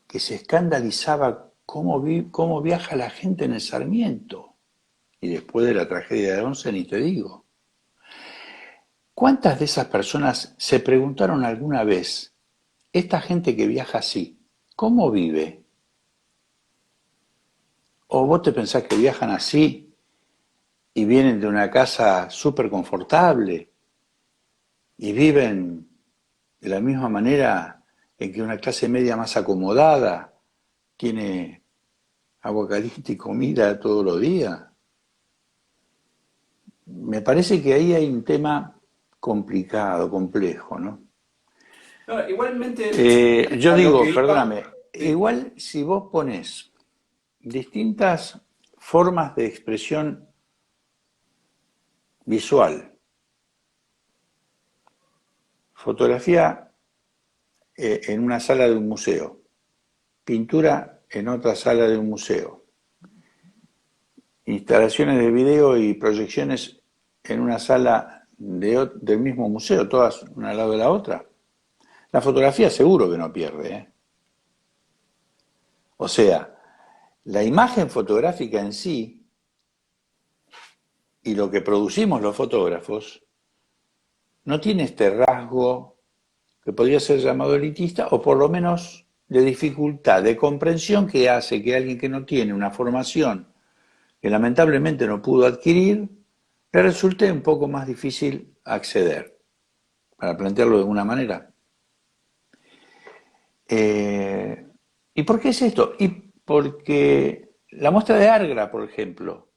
que se escandalizaba cómo viaja la gente en el Sarmiento. Y después de la tragedia de Once, ni te digo. ¿Cuántas de esas personas se preguntaron alguna vez, esta gente que viaja así, cómo vive? ¿O vos te pensás que viajan así y vienen de una casa súper confortable y viven de la misma manera en que una clase media más acomodada tiene agua caliente y comida todos los días? Me parece que ahí hay un tema complicado, complejo, ¿no? No, igualmente, Yo a lo digo, que iba, perdóname, sí. igual si vos pones distintas formas de expresión visual, fotografía en una sala de un museo, pintura en otra sala de un museo, instalaciones de video y proyecciones en una sala del mismo museo, todas una al lado de la otra. La fotografía seguro que no pierde, ¿eh? O sea, la imagen fotográfica en sí y lo que producimos los fotógrafos no tiene este rasgo que podría ser llamado elitista, o por lo menos de dificultad, de comprensión, que hace que alguien que no tiene una formación que lamentablemente no pudo adquirir, le resulte un poco más difícil acceder, para plantearlo de alguna manera. ¿Y por qué es esto? Y porque la muestra de Argra, por ejemplo,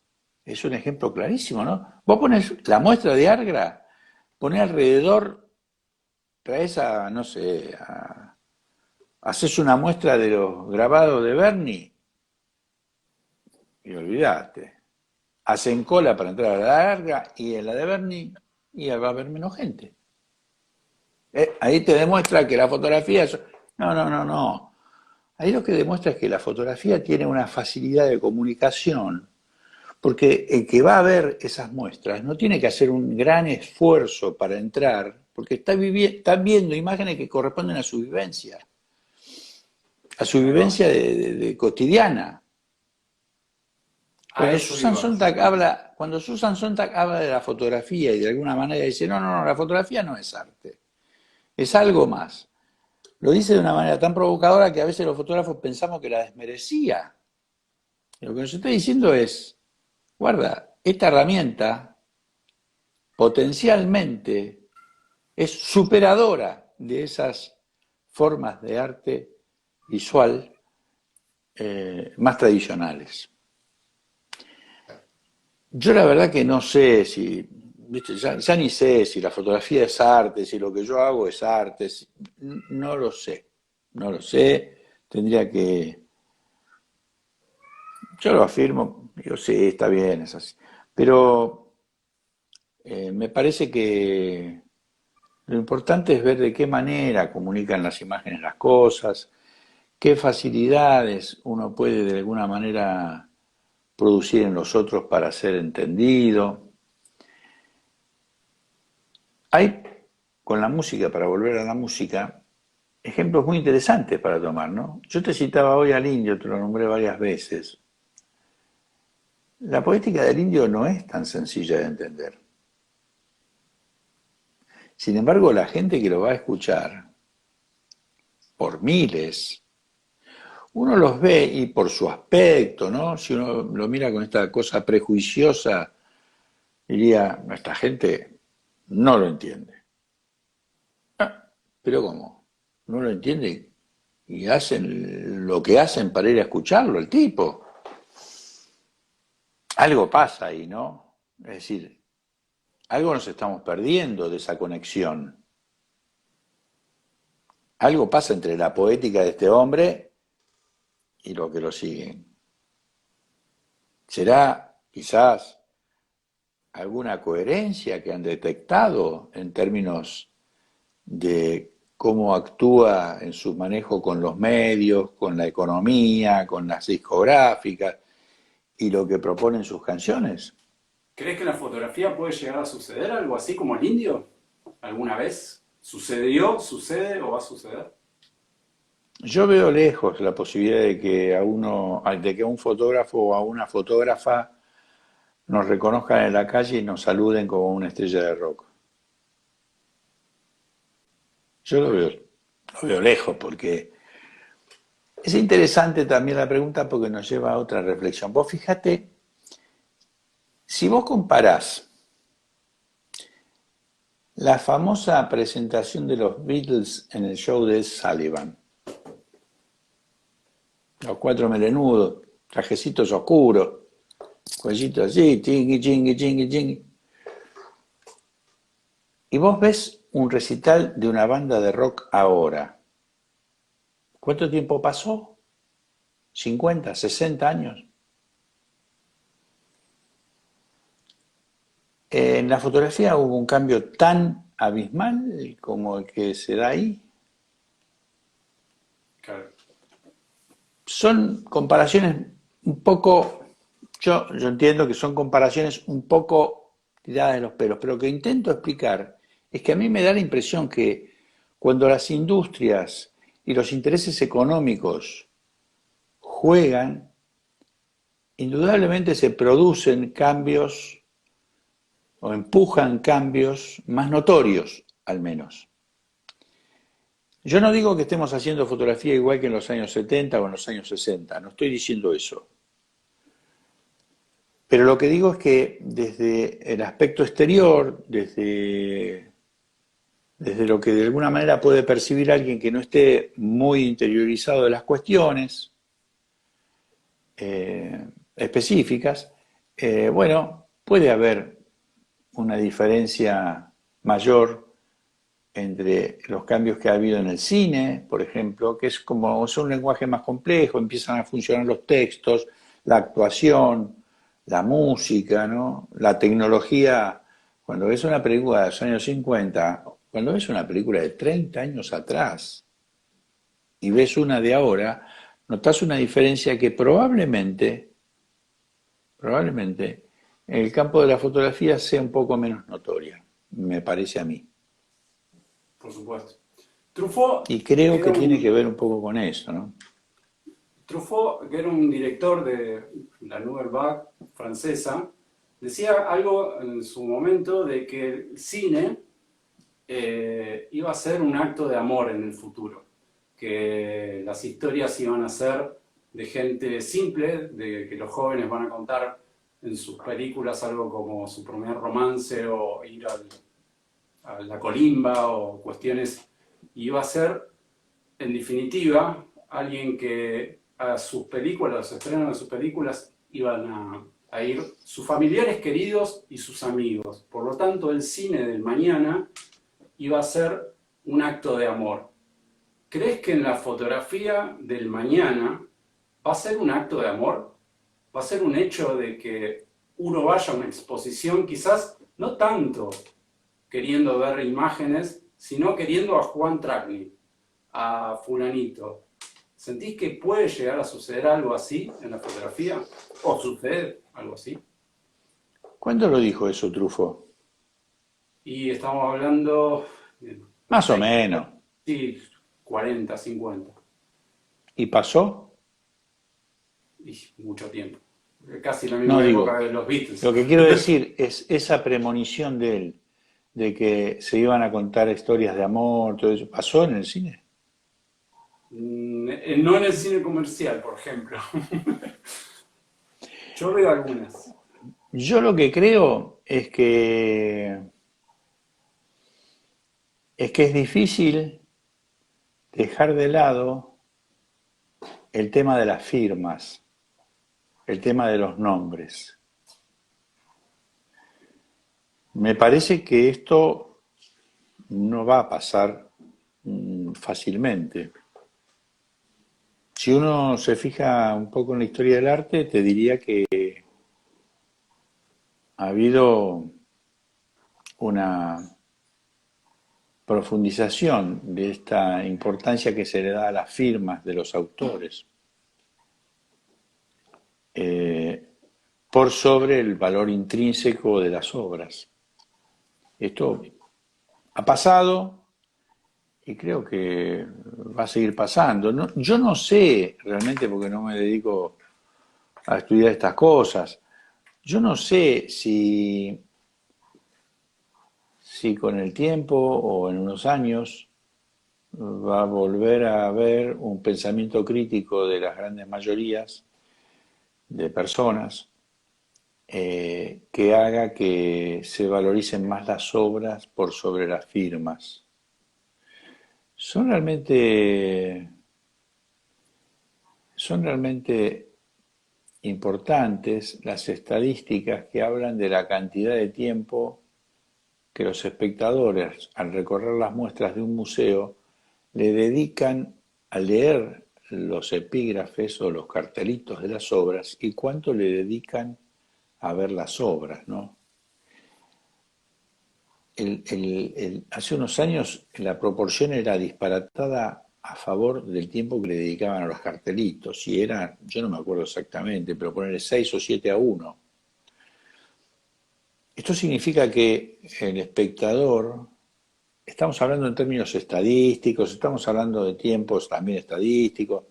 es un ejemplo clarísimo, ¿no? Vos pones la muestra de Argra, ponés alrededor, traes a, no sé, haces una muestra de los grabados de Berni y olvidaste. Hacen cola para entrar a la Argra y en la de Berni y va a haber menos gente. Ahí te demuestra que la fotografía... No, no, no, no. Ahí lo que demuestra es que la fotografía tiene una facilidad de comunicación, porque el que va a ver esas muestras no tiene que hacer un gran esfuerzo para entrar, porque está viendo imágenes que corresponden a su vivencia de cotidiana. Cuando Susan Sontag habla de la fotografía y de alguna manera dice, no, no, no, la fotografía no es arte, es algo más. Lo dice de una manera tan provocadora que a veces los fotógrafos pensamos que la desmerecía. Lo que nos está diciendo es, guarda, esta herramienta potencialmente es superadora de esas formas de arte visual más tradicionales. Yo la verdad que no sé si, ¿viste? Ya ni sé si la fotografía es arte, si lo que yo hago es arte, no lo sé, no lo sé, tendría que, yo lo afirmo, digo, sí, está bien, es así, pero me parece que lo importante es ver de qué manera comunican las imágenes las cosas, qué facilidades uno puede de alguna manera producir en los otros para ser entendido. Hay, con la música, para volver a la música, ejemplos muy interesantes para tomar, ¿no? Yo te citaba hoy al indio, te lo nombré varias veces. La poética del indio no es tan sencilla de entender. Sin embargo, la gente que lo va a escuchar, por miles, uno los ve y por su aspecto, ¿no? Si uno lo mira con esta cosa prejuiciosa, diría, esta gente no lo entiende. Pero ¿cómo? ¿No lo entiende? Y hacen lo que hacen para ir a escucharlo, el tipo. Algo pasa ahí, ¿no? Es decir, algo nos estamos perdiendo de esa conexión. Algo pasa entre la poética de este hombre y lo que lo siguen. ¿Será quizás alguna coherencia que han detectado en términos de cómo actúa en su manejo con los medios, con la economía, con las discográficas y lo que proponen sus canciones? ¿Crees que en la fotografía puede llegar a suceder algo así como el indio? ¿Alguna vez? ¿Sucedió, sucede o va a suceder? Yo veo lejos la posibilidad de que a un fotógrafo o a una fotógrafa nos reconozcan en la calle y nos saluden como una estrella de rock. Yo lo veo lejos porque es interesante también la pregunta porque nos lleva a otra reflexión. Vos fíjate, si vos comparás la famosa presentación de los Beatles en el show de Ed Sullivan, los cuatro melenudos, trajecitos oscuros, cuellitos así, chingui, chingui, chingui, chingui. Y vos ves un recital de una banda de rock ahora. ¿Cuánto tiempo pasó? ¿50, 60 años? En la fotografía hubo un cambio tan abismal como el que se da ahí. Claro. Son comparaciones un poco, yo entiendo que son comparaciones un poco tiradas de los pelos, pero lo que intento explicar es que a mí me da la impresión que cuando las industrias y los intereses económicos juegan, indudablemente se producen cambios o empujan cambios más notorios, al menos. Yo no digo que estemos haciendo fotografía igual que en los años 70 o en los años 60, no estoy diciendo eso. Pero lo que digo es que desde el aspecto exterior, desde lo que de alguna manera puede percibir alguien que no esté muy interiorizado de las cuestiones específicas, bueno, puede haber una diferencia mayor entre los cambios que ha habido en el cine, por ejemplo, que es un lenguaje más complejo, empiezan a funcionar los textos, la actuación, la música, ¿no? La tecnología. Cuando ves una película de los años 50, cuando ves una película de 30 años atrás y ves una de ahora, notas una diferencia que probablemente, en el campo de la fotografía sea un poco menos notoria, me parece a mí. Por supuesto. Truffaut Y creo era que tiene que un, ver un poco con eso, ¿no? Truffaut, que era un director de la Nouvelle Vague francesa, decía algo en su momento de que el cine iba a ser un acto de amor en el futuro, que las historias iban a ser de gente simple, de que los jóvenes van a contar en sus películas algo como su primer romance o ir a la colimba o cuestiones, y iba a ser, en definitiva, alguien que a sus películas, a los estrenos de sus películas, iban a ir sus familiares queridos y sus amigos. Por lo tanto, el cine del mañana iba a ser un acto de amor. ¿Crees que en la fotografía del mañana va a ser un acto de amor? ¿Va a ser un hecho de que uno vaya a una exposición, quizás no tanto queriendo ver imágenes, sino queriendo a Juan Tragni, a fulanito? ¿Sentís que puede llegar a suceder algo así en la fotografía? ¿O sucede algo así? ¿Cuándo lo dijo eso, Trufo? Y estamos hablando de Más o menos. sí, 40, 50, ¿Y pasó? y mucho tiempo. Casi la No misma época digo. de los Beatles. Lo que quiero decir es esa premonición de él, de que se iban a contar historias de amor, todo eso. ¿Pasó en el cine? No en el cine comercial, por ejemplo. Yo veo algunas. Yo lo que creo es que es difícil dejar de lado el tema de las firmas, el tema de los nombres. Me parece que esto no va a pasar fácilmente. Si uno se fija un poco en la historia del arte, te diría que ha habido una profundización de esta importancia que se le da a las firmas de los autores eh, por sobre el valor intrínseco de las obras. Esto ha pasado y creo que va a seguir pasando. Yo no sé realmente, porque no me dedico a estudiar estas cosas, yo no sé si con el tiempo o en unos años va a volver a haber un pensamiento crítico de las grandes mayorías de personas que haga que se valoricen más las obras por sobre las firmas. Son realmente, son realmente importantes las estadísticas que hablan de la cantidad de tiempo que los espectadores, al recorrer las muestras de un museo, le dedican a leer los epígrafes o los cartelitos de las obras y cuánto le dedican a ver las obras, ¿no? Hace unos años la proporción era disparatada a favor del tiempo que le dedicaban a los cartelitos, y era, yo no me acuerdo exactamente, pero ponerle 6 o 7 a 1. Esto significa que el espectador, estamos hablando en términos estadísticos, estamos hablando de tiempos también estadísticos,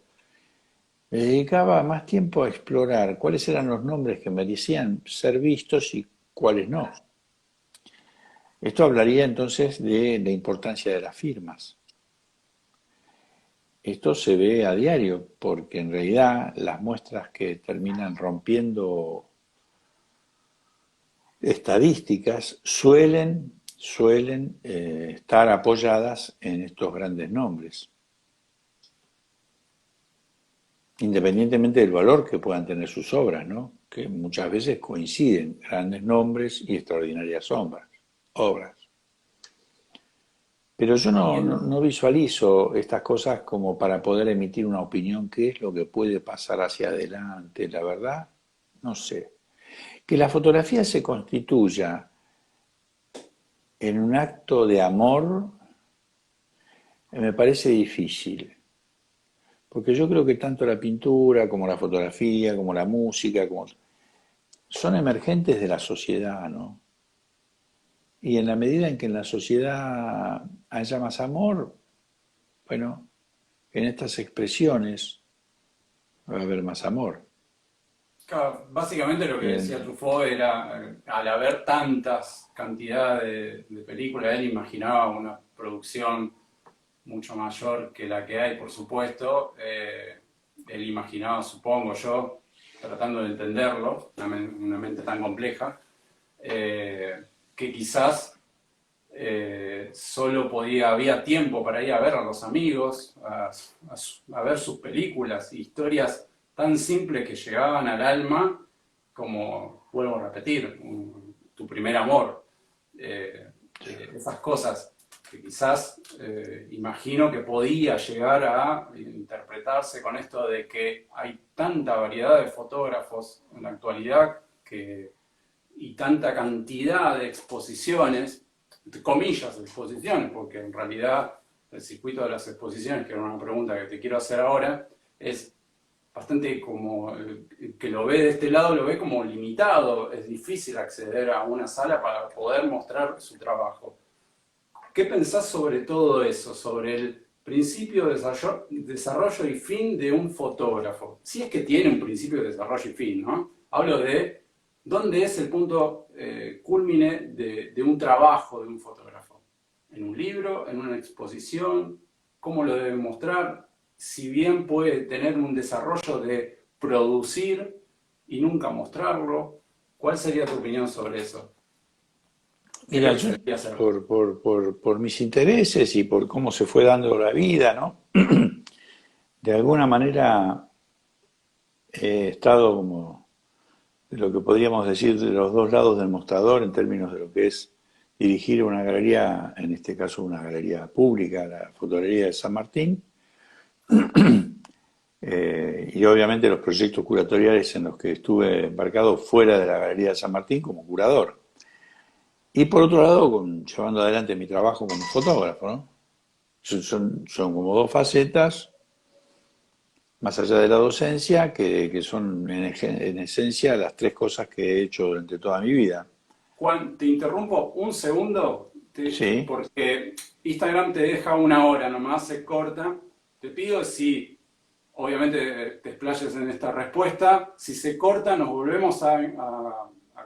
le dedicaba más tiempo a explorar cuáles eran los nombres que merecían ser vistos y cuáles no. Esto hablaría entonces de la importancia de las firmas. esto se ve a diario, porque en realidad las muestras que terminan rompiendo estadísticas suelen estar apoyadas en estos grandes nombres, independientemente del valor que puedan tener sus obras, ¿no? Que muchas veces coinciden grandes nombres y extraordinarias obras. Pero yo no visualizo estas cosas como para poder emitir una opinión, qué es lo que puede pasar hacia adelante, la verdad, no sé. Que la fotografía se constituya en un acto de amor me parece difícil, porque yo creo que tanto la pintura como la fotografía, como la música, son emergentes de la sociedad, ¿no? Y en la medida en que en la sociedad haya más amor, bueno, en estas expresiones va a haber más amor. Claro, básicamente lo que decía Bien. Truffaut era, al haber tantas cantidades de películas, él imaginaba una producción mucho mayor que la que hay, por supuesto. Él imaginaba, supongo yo, tratando de entenderlo, una mente tan compleja, que quizás solo había tiempo para ir a ver a los amigos, a ver sus películas, historias tan simples que llegaban al alma, como, vuelvo a repetir, tu primer amor. Esas cosas que quizás imagino que podía llegar a interpretarse con esto de que hay tanta variedad de fotógrafos en la actualidad y tanta cantidad de exposiciones, entre comillas exposiciones, porque en realidad el circuito de las exposiciones, que era una pregunta que te quiero hacer ahora, es bastante como que lo ve de este lado, lo ve como limitado, es difícil acceder a una sala para poder mostrar su trabajo. ¿Qué pensás sobre todo eso, sobre el principio, desarrollo y fin de un fotógrafo? Si es que tiene un principio de desarrollo y fin, ¿no? Hablo de dónde es el punto cúlmine de un trabajo de un fotógrafo. ¿En un libro, en una exposición? ¿Cómo lo debe mostrar? Si bien puede tener un desarrollo de producir y nunca mostrarlo, ¿cuál sería tu opinión sobre eso? ¿Qué es lo Mira, que se yo debería hacer? por mis intereses y por cómo se fue dando la vida, ¿no? De alguna manera he estado como de lo que podríamos decir de los dos lados del mostrador en términos de lo que es dirigir una galería, en este caso una galería pública, la Fotogalería de San Martín, y obviamente los proyectos curatoriales en los que estuve embarcado fuera de la Galería de San Martín como curador. Y por otro lado, llevando adelante mi trabajo como fotógrafo, ¿no? Son como dos facetas, más allá de la docencia, que son en esencia las tres cosas que he hecho durante toda mi vida. Juan, te interrumpo un segundo, Sí, porque Instagram te deja una hora nomás, se corta. Te pido si, obviamente, te explayes en esta respuesta. Si se corta, nos volvemos a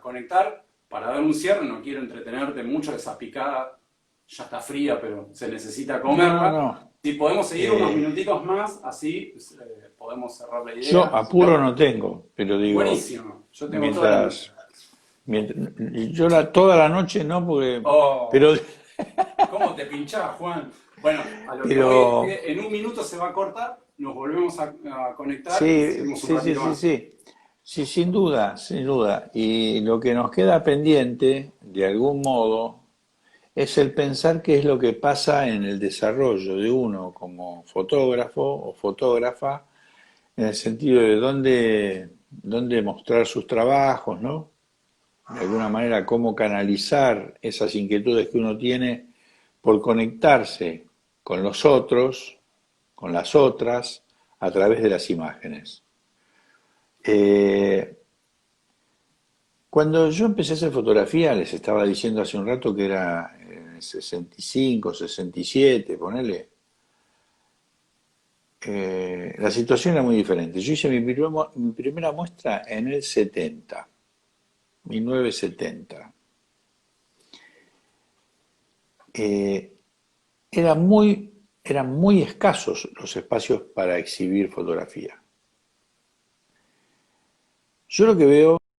conectar para dar un cierre. No quiero entretenerte mucho, esa picada ya está fría, pero se necesita no, comerla. no. Si podemos seguir unos Eh, minutitos más, así podemos cerrar la yo idea. apuro no tengo, pero digo, Buenísimo, yo tengo toda la noche. mientras, yo toda la noche no, porque, Oh. pero, ¿Cómo te pinchás, Juan? Bueno, a lo que voy es pero que en un minuto se va a cortar, nos volvemos a conectar y sí, seguimos un sí, sí, ratito sí, más. sí. Sí, sin duda, sin duda. Y lo que nos queda pendiente, de algún modo, es el pensar qué es lo que pasa en el desarrollo de uno como fotógrafo o fotógrafa, en el sentido de dónde mostrar sus trabajos, ¿no? De alguna manera, cómo canalizar esas inquietudes que uno tiene por conectarse con los otros, con las otras, a través de las imágenes. Eh, Cuando yo empecé a hacer fotografía, les estaba diciendo hace un rato que era en el 65, 67, ponele, la situación era muy diferente. Yo hice mi primera muestra en el 70, 1970. Eh, Era muy, eran muy escasos los espacios para exhibir fotografía. Yo lo que veo